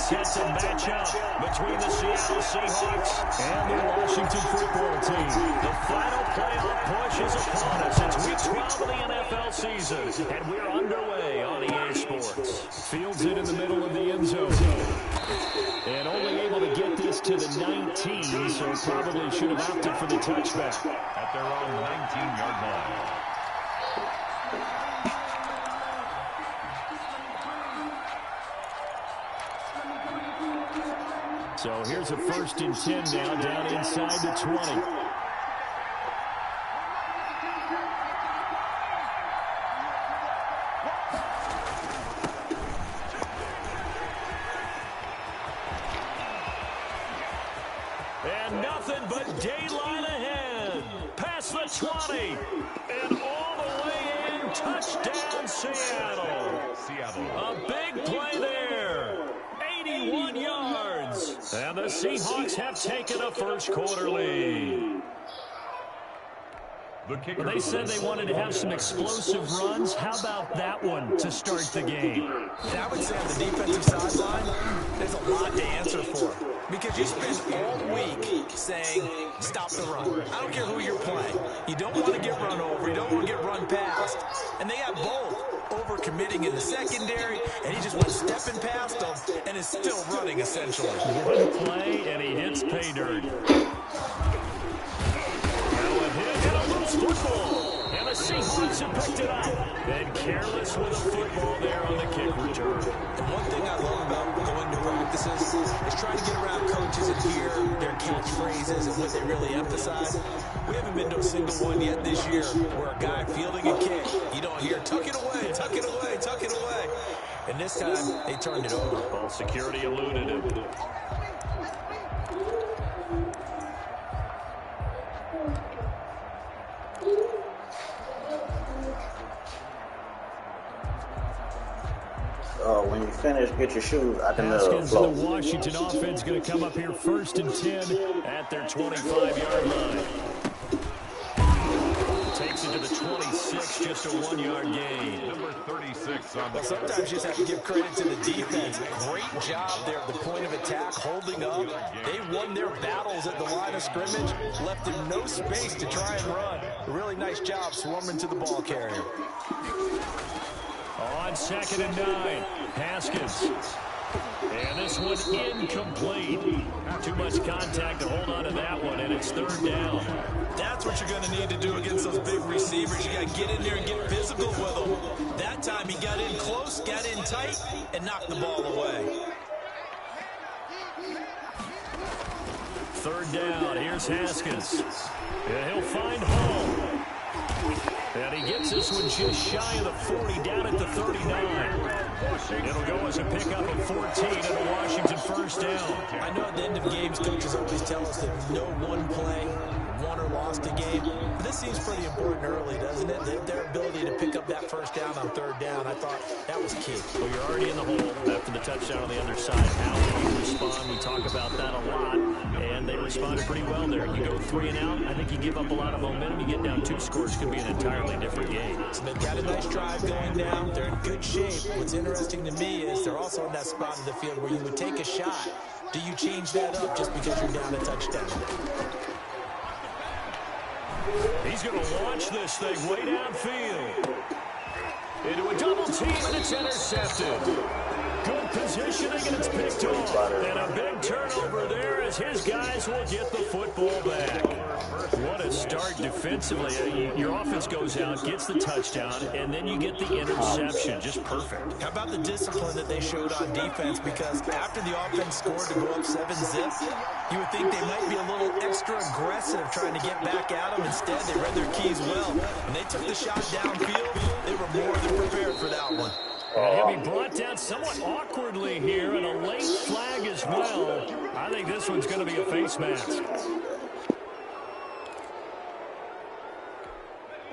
set to match up between the Seattle Seahawks and the Washington football team. The final playoff push is upon us. It's week 12 of the NFL season, and we're underway on EA Sports. Fields it in the middle of the end zone. And only able to get this to the 19, so probably should have opted for the touchback. At their own 19-yard line. So here's a 1st and 10 now, down inside the 20. And nothing but daylight ahead. Past the 20. And all the way in. Touchdown, Seattle. A big play there. 81 yards. And the Seahawks have taken a first quarter lead. Well, they said they wanted to have some explosive runs. How about that one to start the game? And I would say on the defensive sideline, there's a lot to answer for. Because you spend all week saying, stop the run. I don't care who you're playing. You don't want to get run over. You don't want to get run past. And they have both. Over-committing in the secondary, and he just went stepping past them and is still running, essentially. One play, and he hits pay dirt. Football, and the Seahawks have picked it up. And careless with a football there on the kick return. And one thing I love about going to practices is trying to get around coaches and hear their catchphrases and what they really emphasize. We haven't been to a single one yet this year where a guy fielding a kick, you don't hear, tuck it away, tuck it away, tuck it away. And this time, they turned it over. Ball security eluded him. When you finish, get your shoes out the middle of the Haskins floor. and the Washington offense going to come up here 1st and 10 at their 25-yard line. Takes it to the 26, just a 1-yard gain. Number 36 on the sometimes you just have to give credit to the defense. Great job there at the point of attack, holding up. They won their battles at the line of scrimmage, left him no space to try and run. A really nice job swarming to the ball carrier. On 2nd and 9, Haskins. And this one incomplete. Too much contact to hold on to that one, and it's 3rd down. That's what you're going to need to do against those big receivers. You got to get in there and get physical with them. That time he got in close, got in tight, and knocked the ball away. 3rd down, here's Haskins. And he'll find home. And he gets this one just shy of the 40, down at the 39. It'll go as a pickup of 14 and a Washington 1st down. I know at the end of games, coaches always tell us that no one play won or lost a game. But this seems pretty important early, doesn't it? Their ability to pick up that 1st down on 3rd down, I thought that was key. Well, you're already in the hole after the touchdown on the other side. How will you respond? We talk about that a lot, and they responded pretty well there. You go 3 and out, I think you give up a lot of momentum. You get down 2 scores, could be an entirely different game. So they've got a nice drive going down. They're in good shape. What's interesting to me is they're also in that spot of the field where you would take a shot. Do you change that up just because you're down a touchdown? He's going to launch this thing way downfield. Into a double team, and it's intercepted. Good positioning, and it's picked off. And a big turnover there as his guys will get the football back. What a start defensively. Your offense goes out, gets the touchdown, and then you get the interception. Just perfect. How about the discipline that they showed on defense? Because after the offense scored to go up 7-zip, you would think they might be a little extra aggressive trying to get back at them. Instead, they read their keys well. And they took the shot downfield. They were more than prepared for that one. And he'll be brought down somewhat awkwardly here, and a late flag as well. I think this one's going to be a face mask.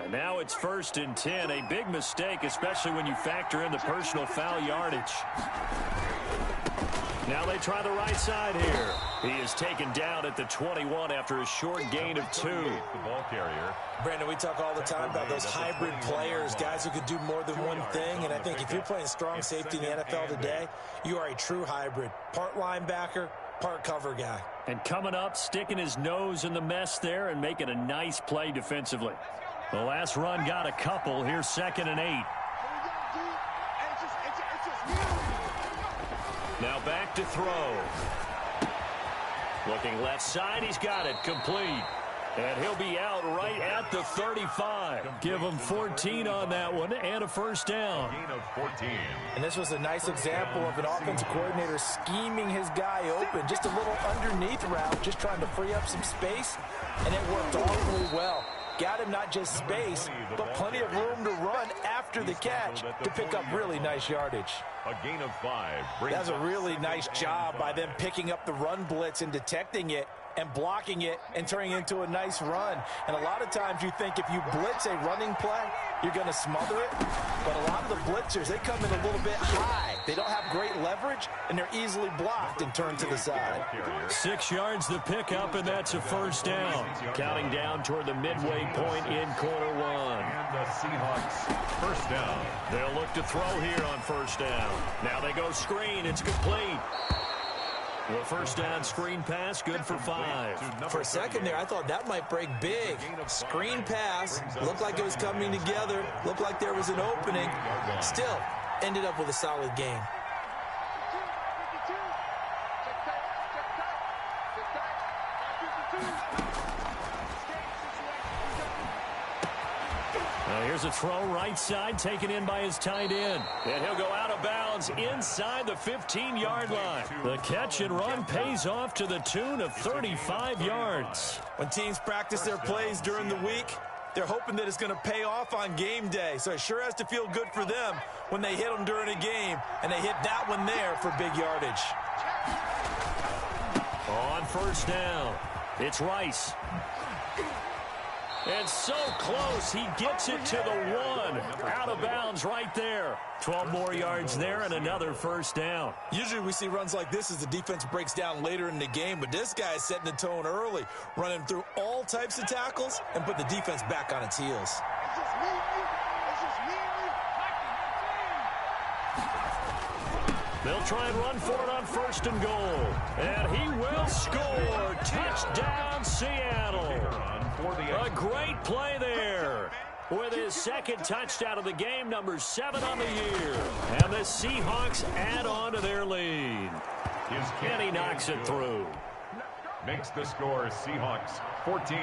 And now it's 1st and 10. A big mistake, especially when you factor in the personal foul yardage. Now they try the right side here. He is taken down at the 21 after a short gain of 2. The ball carrier. Brandon, we talk all the time about those hybrid players, guys who could do more than one thing. And I think if you're playing strong safety in the NFL today, you are a true hybrid. Part linebacker, part cover guy. And coming up, sticking his nose in the mess there and making a nice play defensively. The last run got a couple. Here's 2nd and 8. Now back to throw. Looking left side, he's got it, complete. And he'll be out right at the 35. Give him 14 on that one and a first down. Gain of 14. And this was a nice example of an offensive coordinator scheming his guy open. Just a little underneath route, just trying to free up some space, and it worked awfully well. Got him not just space, but plenty of room to run after the catch to pick up really nice yardage. A gain of 5. That's a really nice job by them picking up the run blitz and detecting it and blocking it and turning it into a nice run. And a lot of times you think if you blitz a running play, you're going to smother it. But a lot of the blitzers, they come in a little bit high. They don't have great leverage, and they're easily blocked and turned to the side. 6 yards the pickup, and that's a first down. Counting down toward the midway point in quarter 1. And the Seahawks first down. They'll look to throw here on first down. Now they go screen. It's complete. The first down screen pass, good for 5. For a second there, I thought that might break big. Screen pass, looked like it was coming together, looked like there was an opening. Still, ended up with a solid gain. Here's a throw right side, taken in by his tight end. And he'll go out of bounds inside the 15-yard line. The catch and run pays off to the tune of 35 yards. When teams practice their plays during the week, they're hoping that it's going to pay off on game day. So it sure has to feel good for them when they hit them during a game. And they hit that one there for big yardage. On first down, it's Rice. And so close, he gets it to the 1. Out of bounds right there. 12 more yards there and another first down. Usually we see runs like this as the defense breaks down later in the game, but this guy is setting the tone early, running through all types of tackles and put the defense back on its heels. They'll try and run for it on first and goal. And he will score. Touchdown, Seattle. A great play there. With his second touchdown of the game, number 7 on the year. And the Seahawks add on to their lead. And he knocks it through. Makes the score Seahawks 14.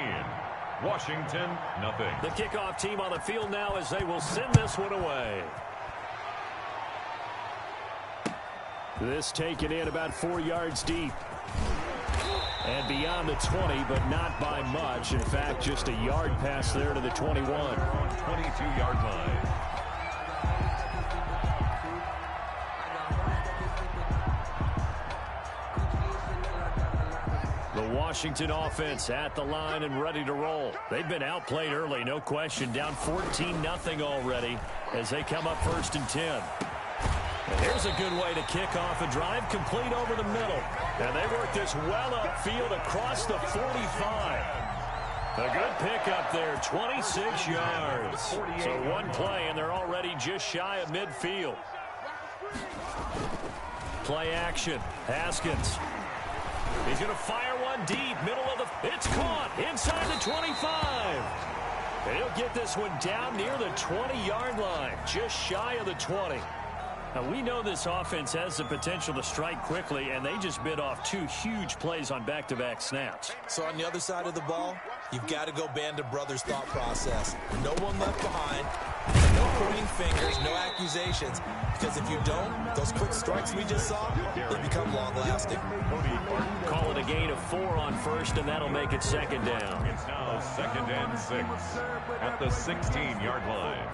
Washington, nothing. The kickoff team on the field now as they will send this one away. This taken in about 4 yards deep. And beyond the 20, but not by much. In fact, just a yard pass there to the 21. On 22-yard line. The Washington offense at the line and ready to roll. They've been outplayed early, no question. Down 14-0 already as they come up first and 10. And here's a good way to kick off a drive, complete over the middle. And they work this well upfield across the 45. A good pickup there, 26 yards. So one play, and they're already just shy of midfield. Play action, Haskins. He's going to fire one deep, middle of the... It's caught inside the 25. And he'll get this one down near the 20-yard line, just shy of the 20. Now, we know this offense has the potential to strike quickly, and they just bit off 2 huge plays on back-to-back snaps. So on the other side of the ball, you've got to go Band of Brothers thought process. No one left behind, no pointing fingers, no accusations. Because if you don't, those quick strikes we just saw, they become long-lasting. Call it a gain of 4 on first, and that'll make it second down. It's now 2nd and 6 at the 16-yard line.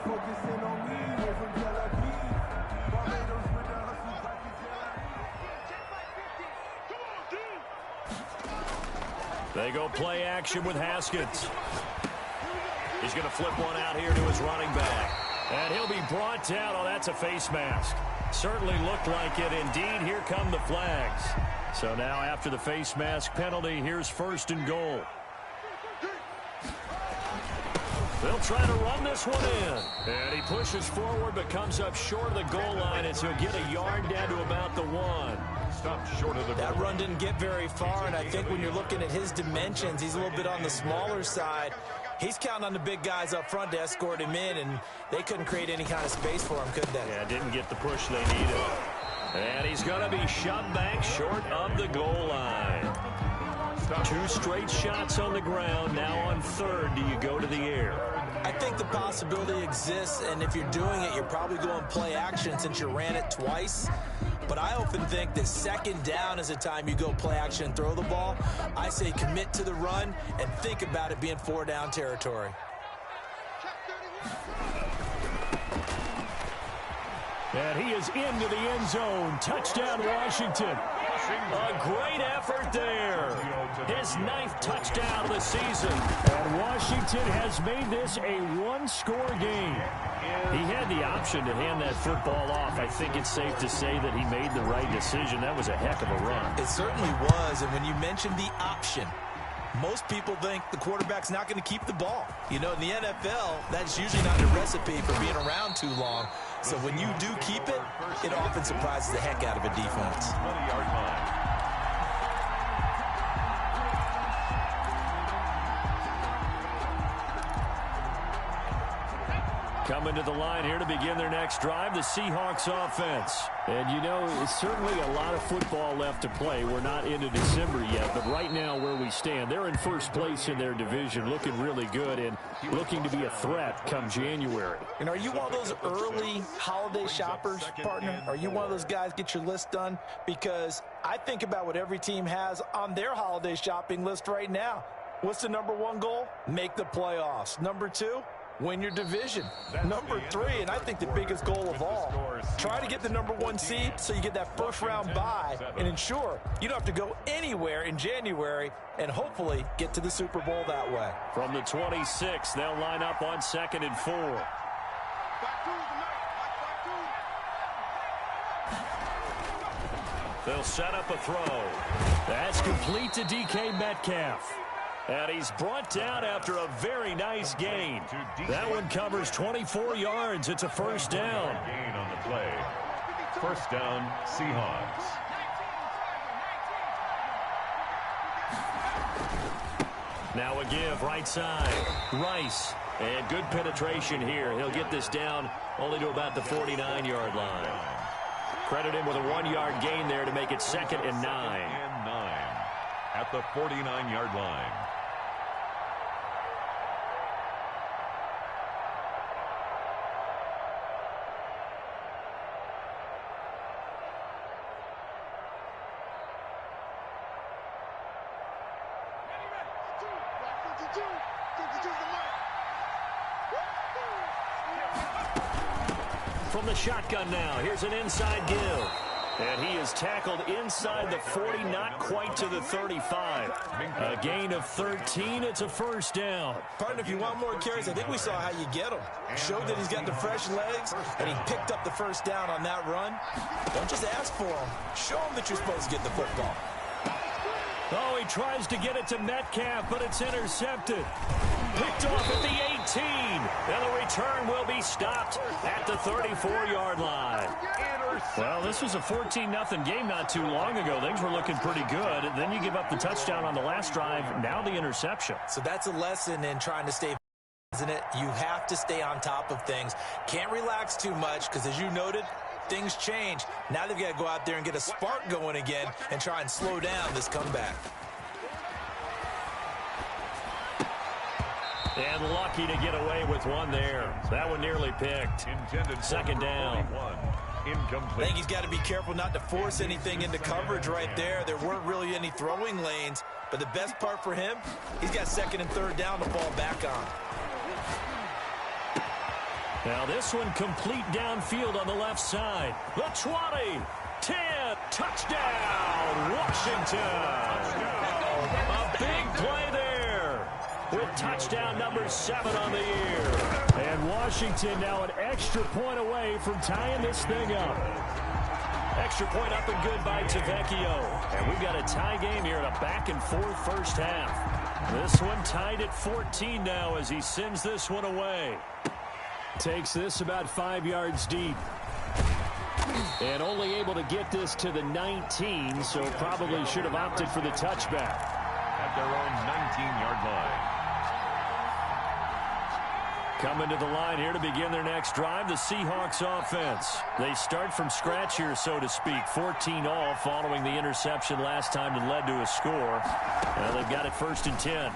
They go play action with Haskins. He's going to flip one out here to his running back. And he'll be brought down. Oh, that's a face mask. Certainly looked like it. Indeed, here come the flags. So now after the face mask penalty, here's 1st and goal. They'll try to run this one in. And he pushes forward but comes up short of the goal line as he'll get a yard down to about the 1. Stop short of the That run didn't get very far, and I think when you're looking at his dimensions, he's a little bit on the smaller side. He's counting on the big guys up front to escort him in, and they couldn't create any kind of space for him, could they? Yeah, didn't get the push they needed. And he's going to be shoved back short of the goal line. 2 straight shots on the ground. Now on 3rd, do you go to the air? I think the possibility exists, and if you're doing it, you're probably going play action since you ran it twice. But I often think that 2nd down is the time you go play action and throw the ball. I say commit to the run and think about it being 4-down territory. And he is into the end zone. Touchdown, Washington. A great effort there. His 9th touchdown of the season. And Washington has made this a 1-score game. He had the option to hand that football off. I think it's safe to say that he made the right decision. That was a heck of a run. It certainly was. And when you mentioned the option, most people think the quarterback's not going to keep the ball. You know, in the NFL, that's usually not a recipe for being around too long. So when you do keep it, it often surprises the heck out of a defense. 20-yard line. Coming to the line here to begin their next drive, the Seahawks offense. And, you know, it's certainly a lot of football left to play. We're not into December yet, but right now where we stand, they're in 1st place in their division, looking really good and looking to be a threat come January. And are you one of those early holiday shoppers, partner? Are you one of those guys get your list done? Because I think about what every team has on their holiday shopping list right now. What's the number 1 goal? Make the playoffs. Number 2? Win your division. Number 3, and I think the biggest goal of all, try to get the number 1 seed so you get that 1st round bye and ensure you don't have to go anywhere in January and hopefully get to the Super Bowl that way. From the 26, they'll line up on 2nd and 4. They'll set up a throw. That's complete to DK Metcalf. And he's brought down after a very nice gain. That one covers 24 yards. It's a 1st down. Gain on the play. 1st down, Seahawks. Now a give, right side. Rice. And good penetration here. He'll get this down only to about the 49-yard line. Credit him with a 1-yard gain there to make it 2nd and 9. At the 49-yard line. From the shotgun now, here's an inside give. And he is tackled inside the 40, not quite to the 35. A gain of 13, it's a 1st down. Partner, if you want more carries, I think we saw how you get him. Showed that he's got the fresh legs, and he picked up the 1st down on that run. Don't just ask for him. Show him that you're supposed to get the football. Oh, he tries to get it to Metcalf, but it's intercepted. Picked off at the 18. And the return will be stopped at the 34-yard line. Well, this was a 14-0 game not too long ago. Things were looking pretty good. And then you give up the touchdown on the last drive. Now the interception. So that's a lesson in trying to stay, isn't it? You have to stay on top of things. Can't relax too much because, as you noted, things change. Now they've got to go out there and get a spark going again and try and slow down this comeback. And lucky to get away with one there. That one nearly picked. 2nd down. I think he's got to be careful not to force anything into coverage right there. There weren't really any throwing lanes. But the best part for him, he's got 2nd and 3rd down to fall back on. Now this one complete downfield on the left side. The 20, 10, touchdown, Washington. A big play there. with touchdown number 7 on the year. And Washington now an extra point away from tying this thing up. Extra point up and good by Tavecchio. And we've got a tie game here in a back-and-forth first half. This one tied at 14 now as he sends this one away. Takes this about 5 yards deep. And only able to get this to the 19, so probably should have opted for the touchback. At their own 19-yard line. Coming to the line here to begin their next drive, the Seahawks offense. They start from scratch here, so to speak. 14 all following the interception last time that led to a score. Well, they've got it 1st and 10.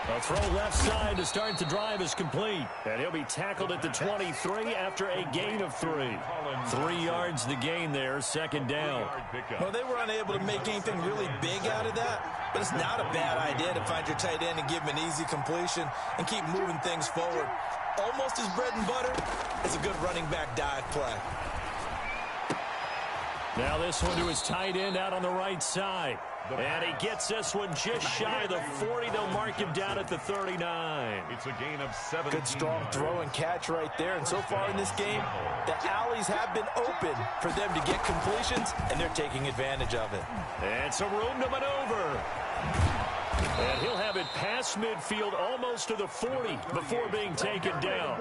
A throw left side to start the drive is complete. And he'll be tackled at the 23 after a gain of 3. 3 yards the gain there, 2nd down. Well, they were unable to make anything really big out of that, but it's not a bad idea to find your tight end and give him an easy completion and keep moving things forward. Almost his bread and butter is a good running back dive play. Now this one to his tight end out on the right side. And he gets this one just shy of the 40. They'll mark him down at the 39. It's a gain of 7. Good strong throw and catch right there. And so far in this game, the alleys have been open for them to get completions, and they're taking advantage of it. And some room to maneuver. And he'll have it past midfield almost to the 40 before being taken down.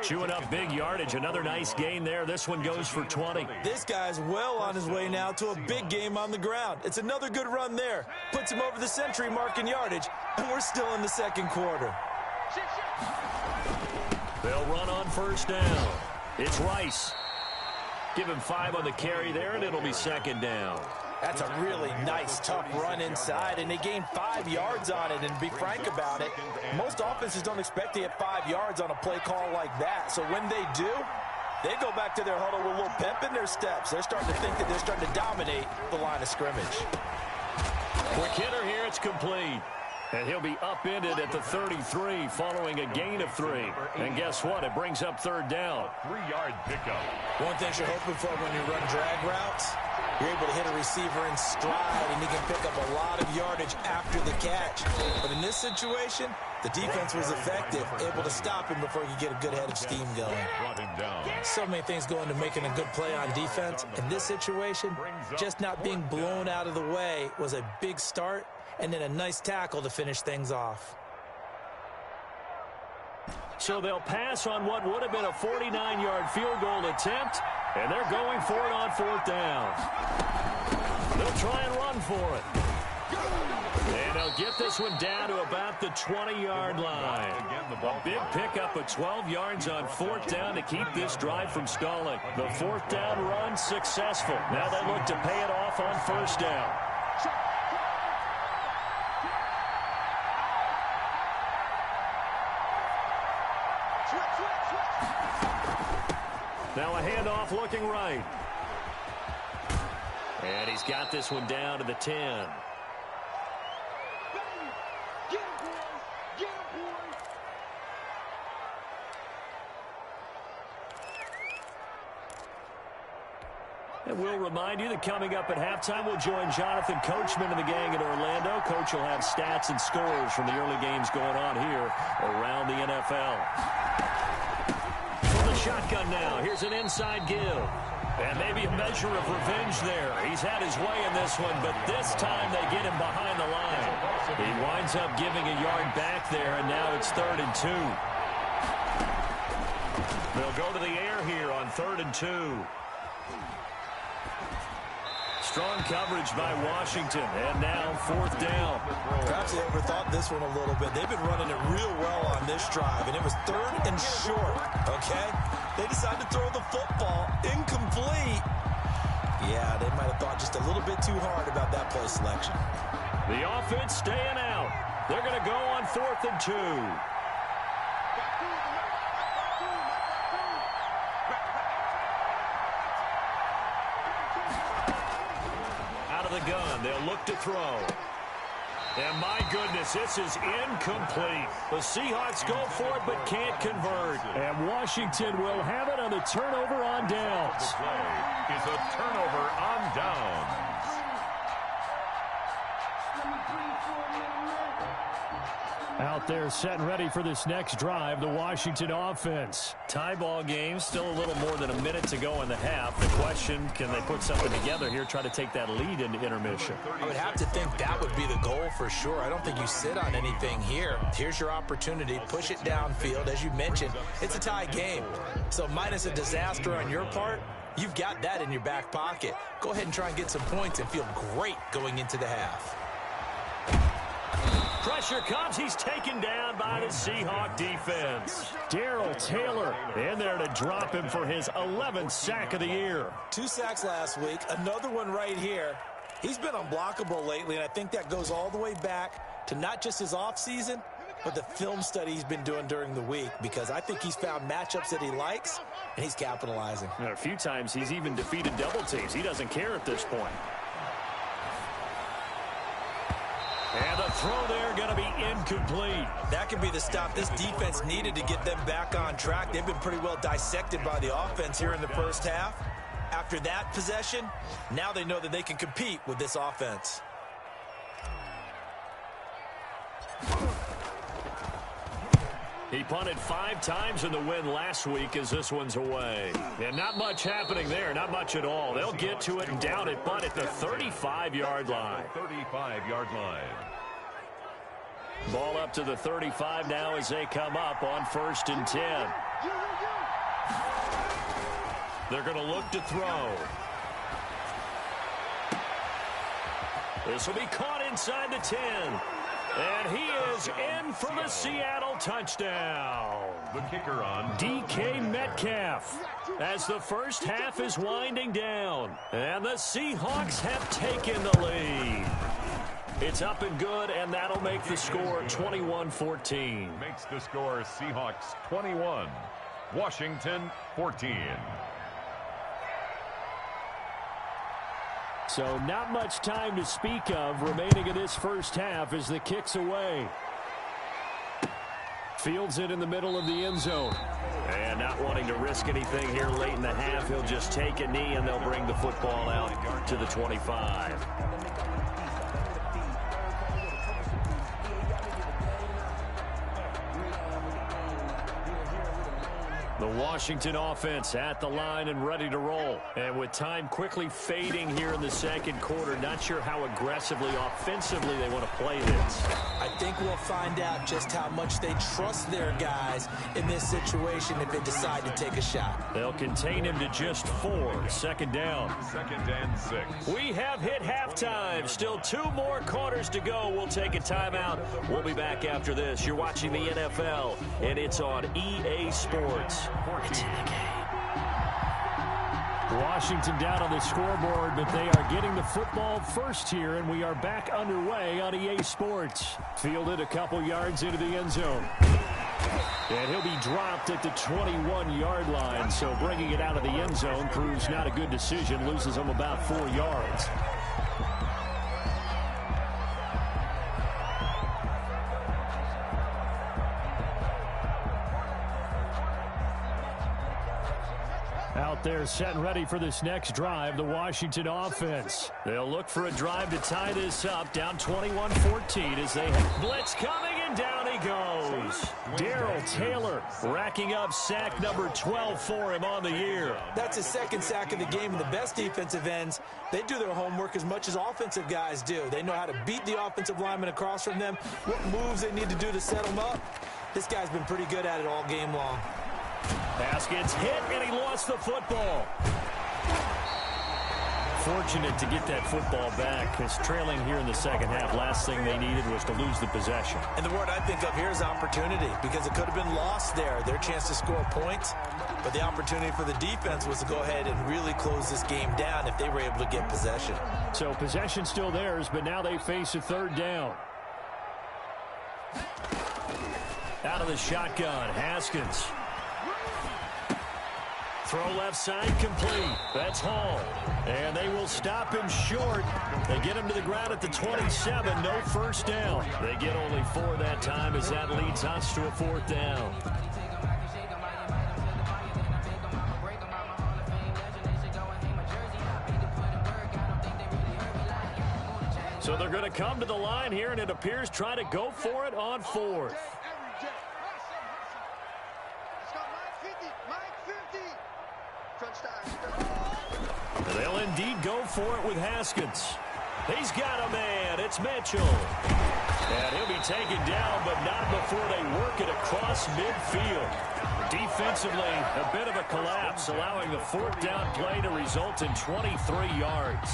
Chewing up big yardage. Another nice gain there. This one goes for 20. This guy's well on his way now to a big game on the ground. It's another good run there. Puts him over the century mark in yardage, and we're still in the 2nd quarter. They'll run on 1st down. It's Rice. Give him 5 on the carry there, and it'll be 2nd down. That's a really nice, tough run inside, and they gained 5 yards on it. And to be frank about it, most offenses don't expect to get 5 yards on a play call like that. So when they do, they go back to their huddle with a little pep in their steps. They're starting to think that they're starting to dominate the line of scrimmage. Quick hitter here, it's complete. And he'll be upended at the 33 following a gain of 3. And guess what? It brings up 3rd down. 3-yard pickup. One thing you're hoping for when you run drag routes, you're able to hit a receiver in stride, and he can pick up a lot of yardage after the catch. But in this situation, the defense was effective, able to stop him before he could get a good head of steam going. Brought him down. So many things go into making a good play on defense. In this situation, just not being blown out of the way was a big start, and then a nice tackle to finish things off. So they'll pass on what would have been a 49-yard field goal attempt, and they're going for it on 4th down. They'll try and run for it. And they'll get this one down to about the 20-yard line. A big pickup of 12 yards on 4th down to keep this drive from stalling. The 4th down run successful. Now they look to pay it off on 1st down. Now a handoff looking right. And he's got this one down to the 10. And we'll remind you that coming up at halftime, we'll join Jonathan Coachman and the gang in Orlando. Coach will have stats and scores from the early games going on here around the NFL. From the shotgun now, here's an inside give. And maybe a measure of revenge there. He's had his way in this one, but this time they get him behind the line. He winds up giving a yard back there, and now it's 3rd and 2. They'll go to the air here on 3rd and 2. Strong coverage by Washington, and now 4th down. Perhaps they overthought this one a little bit. They've been running it real well on this drive, and it was 3rd and short, okay? They decided to throw the football incomplete. Yeah, they might have thought just a little bit too hard about that play selection. The offense staying out. They're going to go on 4th and 2. The gun. They'll look to throw. And my goodness, this is incomplete. The Seahawks go for it but can't convert. And Washington will have it on the turnover on downs. The play is a turnover on downs. Out there set and ready for this next drive, the Washington offense. Tie ball game, still a little more than a minute to go in the half. The question, can they put something together here, try to take that lead into intermission? I would have to think that would be the goal for sure. I don't think you sit on anything here. Here's your opportunity. Push it downfield. As you mentioned, it's a tie game. So minus a disaster on your part, you've got that in your back pocket. Go ahead and try and get some points and feel great going into the half. Pressure comes. He's taken down by the Seahawk defense. Darrell Taylor in there to drop him for his 11th sack of the year. 2 sacks last week. Another one right here. He's been unblockable lately, and I think that goes all the way back to not just his offseason, but the film study he's been doing during the week, because I think he's found matchups that he likes, and he's capitalizing. A few times he's even defeated double teams. He doesn't care at this point. And the throw there going to be incomplete. That could be the stop this defense needed to get them back on track. They've been pretty well dissected by the offense here in the first half. After that possession, now they know that they can compete with this offense. He punted 5 times in the win last week as this one's away. And not much happening there, not much at all. They'll get to it and down it, but at the 35-yard line. 35-yard line. Ball up to the 35 now as they come up on 1st and 10. They're going to look to throw. This will be caught inside the 10. And he is in for the Seattle touchdown. The kicker on DK Metcalf as the first half is winding down. And the Seahawks have taken the lead. It's up and good, and that'll make the score 21-14. Makes the score Seahawks 21, Washington 14. So not much time to speak of remaining in this first half as the kick's away. Fields it in the middle of the end zone. And not wanting to risk anything here late in the half, he'll just take a knee and they'll bring the football out to the 25. The Washington offense at the line and ready to roll. And with time quickly fading here in the second quarter, not sure how aggressively, offensively they want to play this. I think we'll find out just how much they trust their guys in this situation if they decide to take a shot. They'll contain him to just 4. 2nd down. 2nd and 6. We have hit halftime. Still 2 more quarters to go. We'll take a timeout. We'll be back after this. You're watching the NFL, and it's on EA Sports. It's in the game. Washington down on the scoreboard, but they are getting the football first here, and we are back underway on EA Sports. Fielded a couple yards into the end zone. And he'll be dropped at the 21-yard line, so bringing it out of the end zone proves not a good decision, loses him about 4 yards. Out there set and ready for this next drive, the Washington offense. They'll look for a drive to tie this up, down 21-14 as they have blitz coming, and down he goes. Darrell Taylor racking up sack number 12 for him on the year. That's his 2nd sack of the game, and the best defensive ends, they do their homework as much as offensive guys do. They know how to beat the offensive lineman across from them, what moves they need to do to set them up. This guy's been pretty good at it all game long. Pass gets hit, and he lost the football. Fortunate to get that football back, because trailing here in the second half, last thing they needed was to lose the possession. And the word I think of here is opportunity, because it could have been lost there, their chance to score points. But the opportunity for the defense was to go ahead and really close this game down if they were able to get possession. So possession still theirs, but now they face a 3rd down. Out of the shotgun, Haskins. Throw left side complete. That's Hall. And they will stop him short. They get him to the ground at the 27. No first down. They get only 4 that time as that leads us to a 4th down. So they're going to come to the line here, and it appears try to go for it on fourth. They'll indeed go for it with Haskins. He's got a man. It's Mitchell. And he'll be taken down, but not before they work it across midfield. Defensively, a bit of a collapse, allowing the fourth down play to result in 23 yards.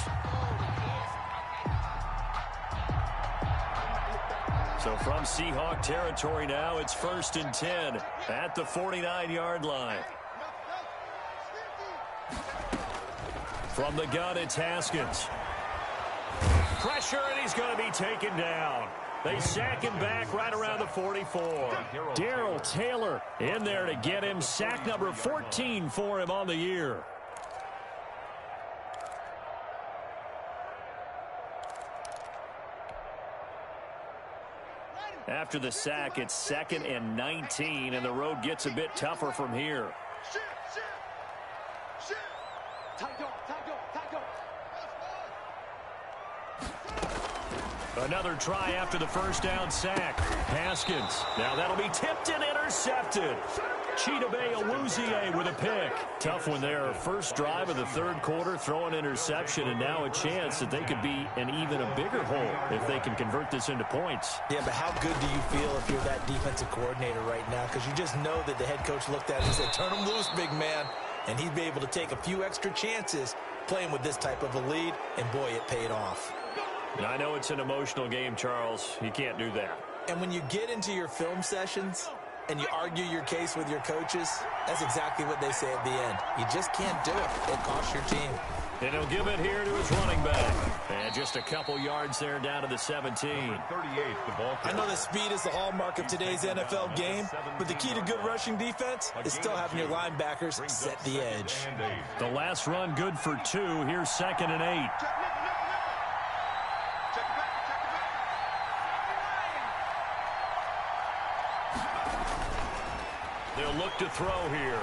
So from Seahawk territory now, it's 1st and 10 at the 49-yard line. From the gun, it's Haskins. Pressure, and he's going to be taken down. They sack him back right around the 44. Darrell Taylor in there to get him. Sack number 14 for him on the year. After the sack, it's 2nd and 19, and the road gets a bit tougher from here. Another try after the first down sack. Haskins. Now that'll be tipped and intercepted. Chidobe Awuzie with a pick. Tough one there. First drive of the third quarter, throw an interception, and now a chance that they could be in even a bigger hole if they can convert this into points. Yeah, but how good do you feel if you're that defensive coordinator right now? Because you just know that the head coach looked at it and said, turn him loose, big man. And he'd be able to take a few extra chances playing with this type of a lead, and boy, it paid off. I know it's an emotional game, Charles. You can't do that. And when you get into your film sessions and you argue your case with your coaches, that's exactly what they say at the end. You just can't do it. It costs your team. And he'll give it here to his running back. And just a couple yards there down to the 17. I know that speed is the hallmark of today's NFL game, but the key to good rushing defense is still having your linebackers set the edge. The last run good for 2. Here's 2nd and 8. They'll look to throw here.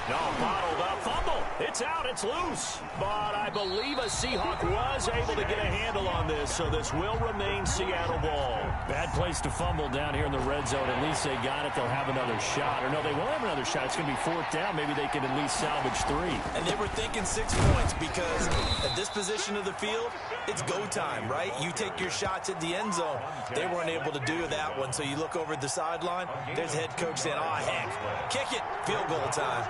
No, bottled up. Fumble. It's out. It's loose. But I believe a Seahawk was able to get a handle on this, so this will remain Seattle ball. Bad place to fumble down here in the red zone. At least they got it. They'll have another shot. Or no, they won't have another shot. It's going to be 4th down. Maybe they can at least salvage 3. And they were thinking 6 points because at this position of the field, it's go time, right? You take your shots at the end zone. They weren't able to do that one, so you look over at the sideline. There's the head coach saying, oh, heck, kick it. Field goal time.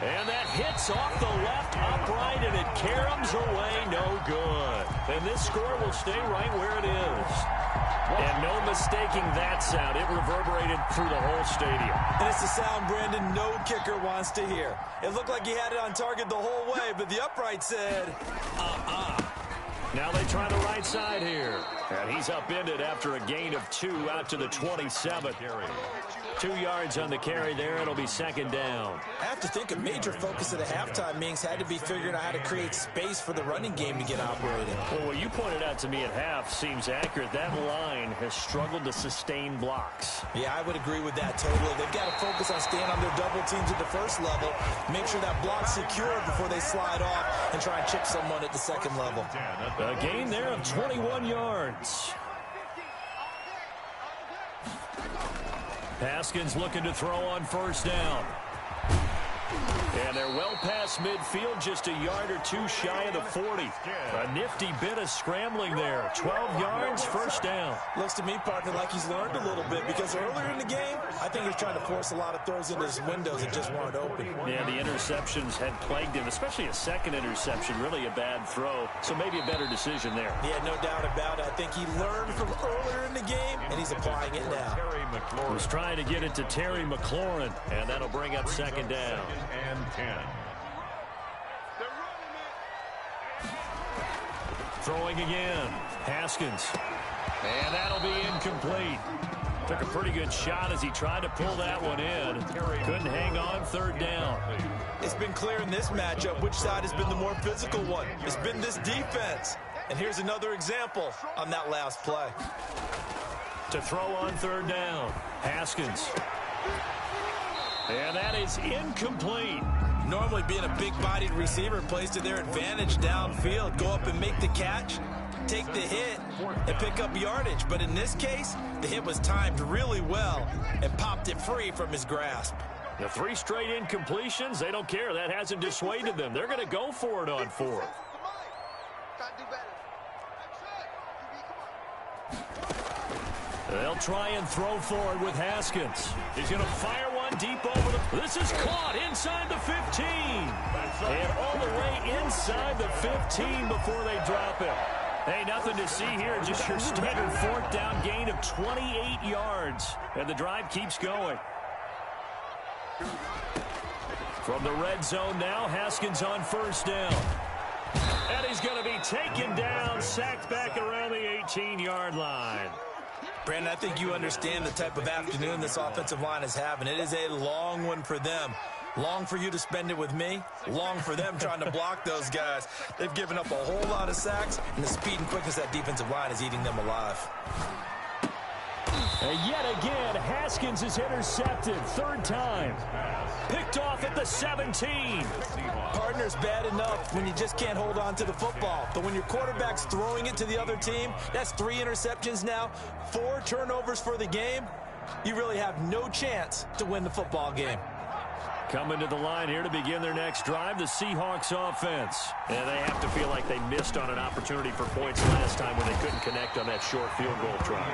And that hits off the left upright, and it caroms away, no good. And this score will stay right where it is. And no mistaking that sound. It reverberated through the whole stadium. And it's the sound, Brandon, no kicker wants to hear. It looked like he had it on target the whole way, but the upright said, Now they try the right side here. And he's upended after a gain of 2 out to the 27. 2 yards on the carry there. It'll be 2nd down. I have to think a major focus at a halftime means had to be figuring out how to create space for the running game to get operating. Well, what you pointed out to me at half seems accurate. That line has struggled to sustain blocks. Yeah, I would agree with that totally. They've got to focus on staying on their double teams at the first level, make sure that block's secure before they slide off and try and chip someone at the second level. A gain there of 21 yards. Haskins looking to throw on 1st down. And they're well past midfield, just a yard or 2 shy of the 40. A nifty bit of scrambling there. 12 yards, 1st down. Looks to me, partner, like he's learned a little bit because earlier in the game, I think he was trying to force a lot of throws into his windows that just weren't open. Yeah, the interceptions had plagued him, especially a second interception, really a bad throw. So maybe a better decision there. Yeah, no doubt about it. I think he learned from earlier in the game, and he's applying it now. He's trying to get it to Terry McLaurin, and that'll bring up 2nd down. And 10. Throwing again. Haskins. And that'll be incomplete. Took a pretty good shot as he tried to pull that one in. Couldn't hang on, 3rd down. It's been clear in this matchup which side has been the more physical one. It's been this defense. And here's another example on that last play. To throw on 3rd down. Haskins. And that is incomplete. Normally being a big-bodied receiver plays to their advantage downfield. Go up and make the catch, take the hit, and pick up yardage. But in this case, the hit was timed really well and popped it free from his grasp. The 3 straight incompletions, they don't care. That hasn't dissuaded them. They're going to go for it on 4th. They'll try and throw for it with Haskins. He's going to fire one deep over the... This is caught inside the 15. And all the way inside the 15 before they drop it. Hey, nothing to see here. Just your standard 4th down gain of 28 yards. And the drive keeps going. From the red zone now, Haskins on 1st down. And he's going to be taken down, sacked back around the 18-yard line. Brandon, I think you understand the type of afternoon this offensive line is having. It is a long one for them. Long for you to spend it with me. Long for them trying to block those guys. They've given up a whole lot of sacks, and the speed and quickness of that defensive line is eating them alive. And yet again, Haskins is intercepted. 3rd time. Picked off at the 17. Partner's bad enough when you just can't hold on to the football. But when your quarterback's throwing it to the other team, that's 3 interceptions now, 4 turnovers for the game. You really have no chance to win the football game. Coming to the line here to begin their next drive, the Seahawks offense. And they have to feel like they missed on an opportunity for points last time when they couldn't connect on that short field goal try.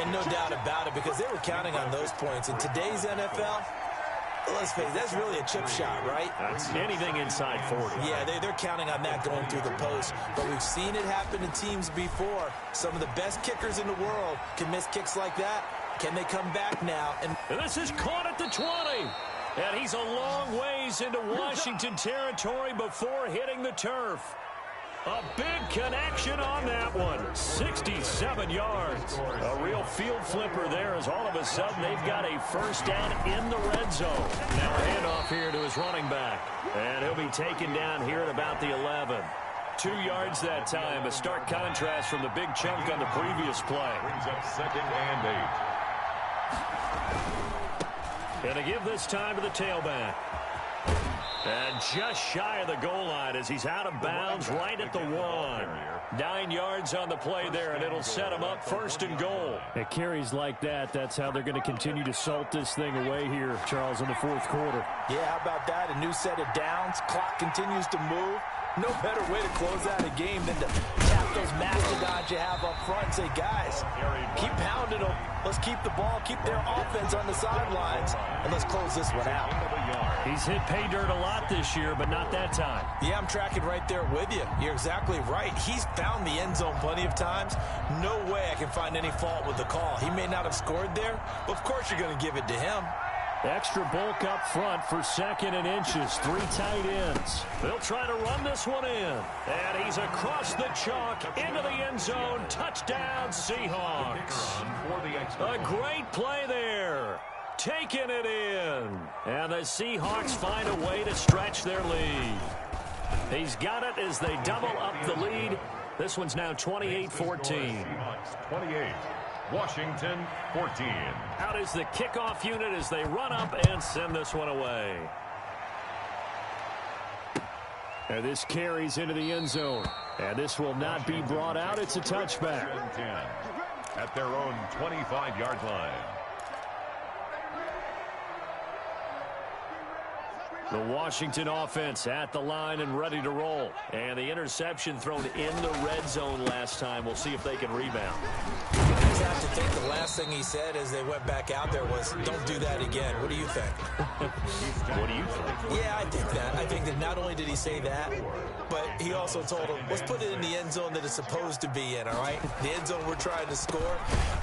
And no doubt about it, because they were counting on those points. In today's NFL, let's face it, that's really a chip shot, right? That's anything inside 40. Yeah, they're counting on that going through the post. But we've seen it happen to teams before. Some of the best kickers in the world can miss kicks like that. Can they come back now? And this is caught at the 20. And he's a long ways into Washington territory before hitting the turf. A big connection on that one. 67 yards. A real field flipper there as all of a sudden they've got a 1st down in the red zone. Now a handoff here to his running back. And he'll be taken down here at about the 11. 2 yards that time. A stark contrast from the big chunk on the previous play. Brings up 2nd and 8. And to give this time to the tailback. And just shy of the goal line as he's out of bounds right at the 1. 9 yards on the play there, and it'll set him up 1st and goal. It carries like that. That's how they're going to continue to salt this thing away here, Charles, in the 4th quarter. Yeah, how about that? A new set of downs. Clock continues to move. No better way to close out a game than to tap those mastodons you have up front and say, guys, keep pounding them. Let's keep the ball, keep their offense on the sidelines, and let's close this one out. He's hit pay dirt a lot this year, but not that time. Yeah, I'm tracking right there with you. You're exactly right. He's found the end zone plenty of times. No way I can find any fault with the call. He may not have scored there, but of course you're going to give it to him. Extra bulk up front for 2nd and inches. 3 tight ends. They'll try to run this one in. And he's across the chalk into the end zone. Touchdown, Seahawks. A great play there. Taking it in. And the Seahawks find a way to stretch their lead. He's got it as they double up the lead. This one's now 28-14. 28. Washington 14. Out is the kickoff unit as they run up and send this one away. And this carries into the end zone. And this will not be brought out. It's a touchback. 10 at their own 25-yard line. The Washington offense at the line and ready to roll. And the interception thrown in the red zone last time. We'll see if they can rebound. I just have to think the last thing he said as they went back out there was, don't do that again. What do you think? What do you think? Yeah, I think that. I think that not only did he say that, but he also told him, let's put it in the end zone that it's supposed to be in, all right? The end zone we're trying to score.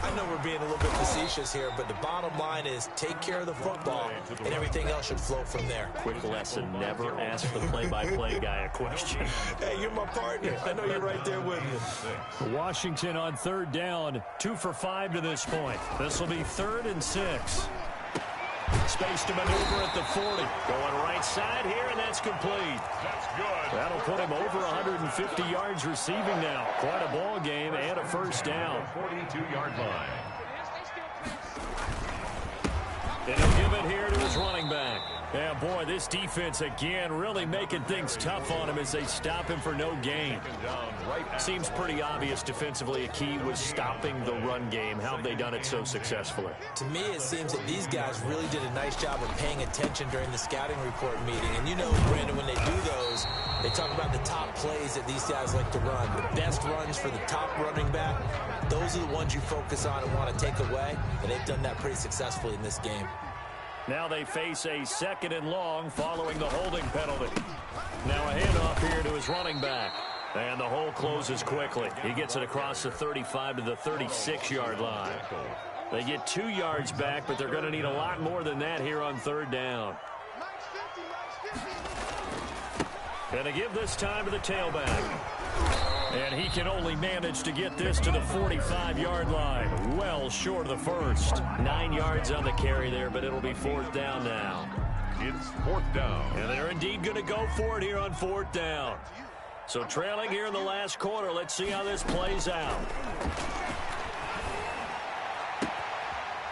I know we're being a little bit facetious here, but the bottom line is take care of the football, and everything else should flow from there. Quick lesson, never ask the play-by-play guy a question. Hey, you're my partner. I know you're right there with me. Washington on 3rd down, 2 for 5 to this point. This will be 3rd and 6. Space to maneuver at the 40. Going right side here, and that's complete. That's good. That'll put him over 150 yards receiving now. Quite a ball game and a 1st down. 42-yard line. And he'll give it here to his running back. Yeah, boy, this defense again really making things tough on him as they stop him for no gain. Seems pretty obvious defensively a key was stopping the run game. How have they done it so successfully? To me, it seems that these guys really did a nice job of paying attention during the scouting report meeting. And you know, Brandon, when they do those, they talk about the top plays that these guys like to run. The best runs for the top running back, those are the ones you focus on and want to take away. And they've done that pretty successfully in this game. Now they face a 2nd and long following the holding penalty. Now a handoff here to his running back. And the hole closes quickly. He gets it across the 35 to the 36-yard line. They get 2 yards back, but they're going to need a lot more than that here on 3rd down. And to give this time to the tailback. And he can only manage to get this to the 45-yard line. Well short of the first. 9 yards on the carry there, but it'll be 4th down now. It's 4th down. And they're indeed going to go for it here on 4th down. So trailing here in the last quarter. Let's see how this plays out.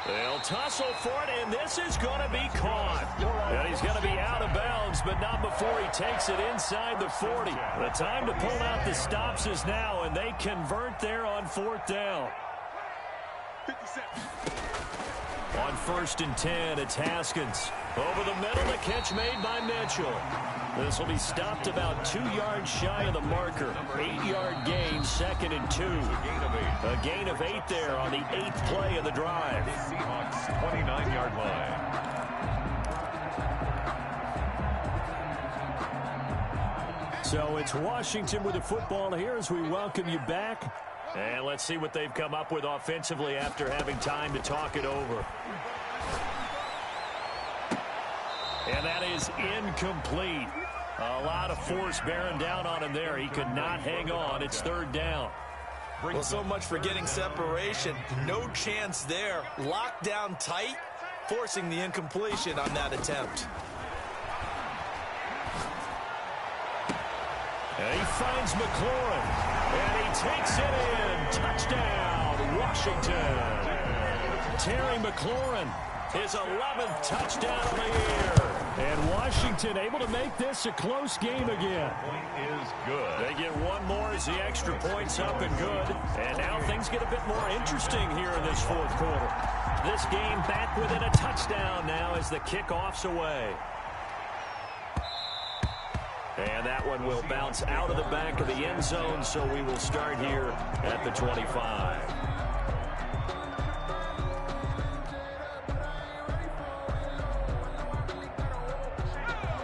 They'll tussle for it, and this is going to be caught. And he's going to be out of bounds, but not before he takes it inside the 40. The time to pull out the stops is now, and they convert there on 4th down. On 1st and 10, it's Haskins. Over the middle, the catch made by Mitchell. This will be stopped about 2 yards shy of the marker. 8-yard gain, 2nd and 2. A gain of 8 there on the 8th play of the drive. Seahawks 29-yard line. So it's Washington with the football here as we welcome you back. And let's see what they've come up with offensively after having time to talk it over. And that is incomplete. A lot of force bearing down on him there. He could not hang on. It's 3rd down. Well, so much for getting separation. No chance there. Locked down tight, forcing the incompletion on that attempt. And he finds McLaurin. And he takes it in. Touchdown, Washington. Terry McLaurin, his 11th touchdown of the year. And Washington able to make this a close game again. Point is good. They get one more as the extra point's up and good. And now things get a bit more interesting here in this 4th quarter. This game back within a touchdown now as the kickoff's away. And that one will bounce out of the back of the end zone, so we will start here at the 25.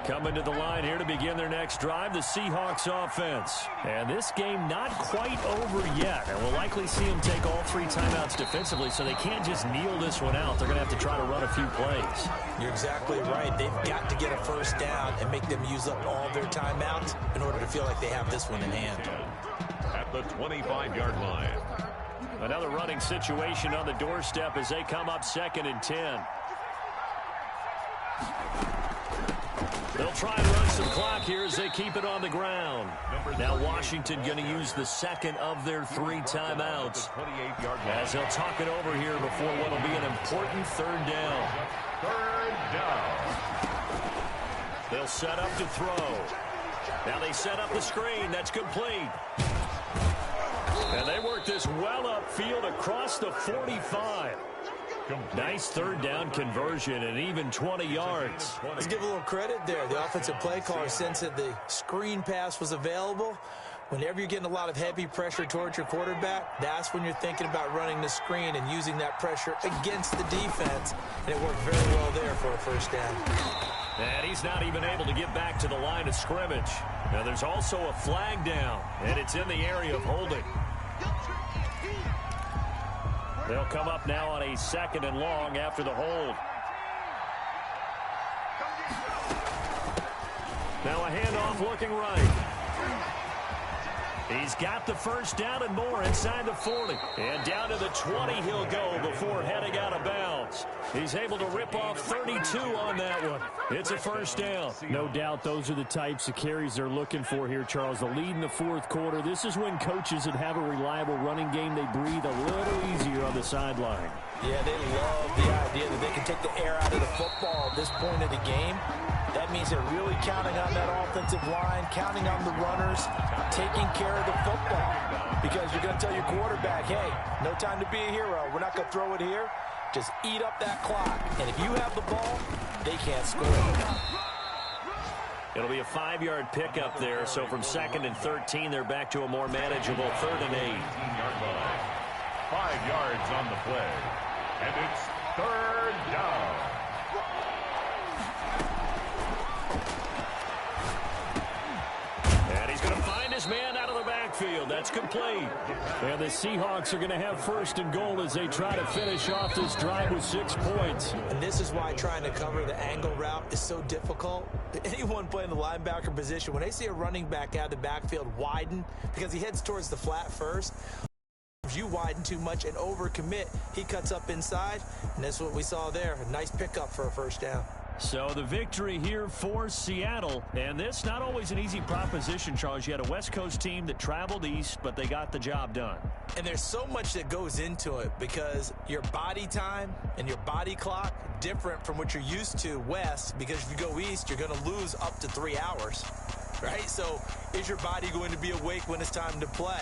Coming to the line here to begin their next drive, the Seahawks offense. And this game not quite over yet. And we'll likely see them take all 3 timeouts defensively, so they can't just kneel this one out. They're going to have to try to run a few plays. You're exactly right. They've got to get a 1st down and make them use up all their timeouts in order to feel like they have this one in hand. At the 25-yard line. Another running situation on the doorstep as they come up 2nd and 10. They'll try and run some clock here as they keep it on the ground. Now Washington going to use the 2nd of their 3 timeouts. As they'll talk it over here before what will be an important 3rd down. 3rd down. They'll set up to throw. Now they set up the screen. That's complete. And they work this well upfield across the 45. Nice 3rd down conversion and even 20 yards. Let's give a little credit there. The offensive play caller sensed that the screen pass was available. Whenever you're getting a lot of heavy pressure towards your quarterback, that's when you're thinking about running the screen and using that pressure against the defense. And it worked very well there for a 1st down. And he's not even able to get back to the line of scrimmage. Now there's also a flag down, and it's in the area of holding. They'll come up now on a 2nd and long after the hold. Now a handoff looking right. He's got the first down and more inside the 40. And down to the 20 he'll go before heading out of bounds. He's able to rip off 32 on that one. It's a first down. No doubt those are the types of carries they're looking for here, Charles. The lead in the fourth quarter. This is when coaches that have a reliable running game, they breathe a little easier on the sideline. Yeah, they love the idea that they can take the air out of the football at this point of the game. That means they're really counting on that offensive line, counting on the runners, taking care of the football. Because you're going to tell your quarterback, hey, no time to be a hero. We're not going to throw it here. Just eat up that clock. And if you have the ball, they can't score. It'll be a 5-yard pickup there. So from 2nd and 13, they're back to a more manageable 3rd and 8. 5 yards on the play. And it's 3rd down. And he's going to find his man out of the backfield. That's complete. And the Seahawks are going to have 1st and goal as they try to finish off this drive with 6 points. And this is why trying to cover the angle route is so difficult. Anyone playing the linebacker position, when they see a running back out of the backfield widen, because he heads towards the flat first, if you widen too much and overcommit, he cuts up inside, and that's what we saw there. A nice pickup for a first down. So the victory here for Seattle, and this not always an easy proposition, Charles. You had a West Coast team that traveled east, but they got the job done. And there's so much that goes into it because your body time and your body clock different from what you're used to west, because if you go east, you're going to lose up to 3 hours, right? So is your body going to be awake when it's time to play?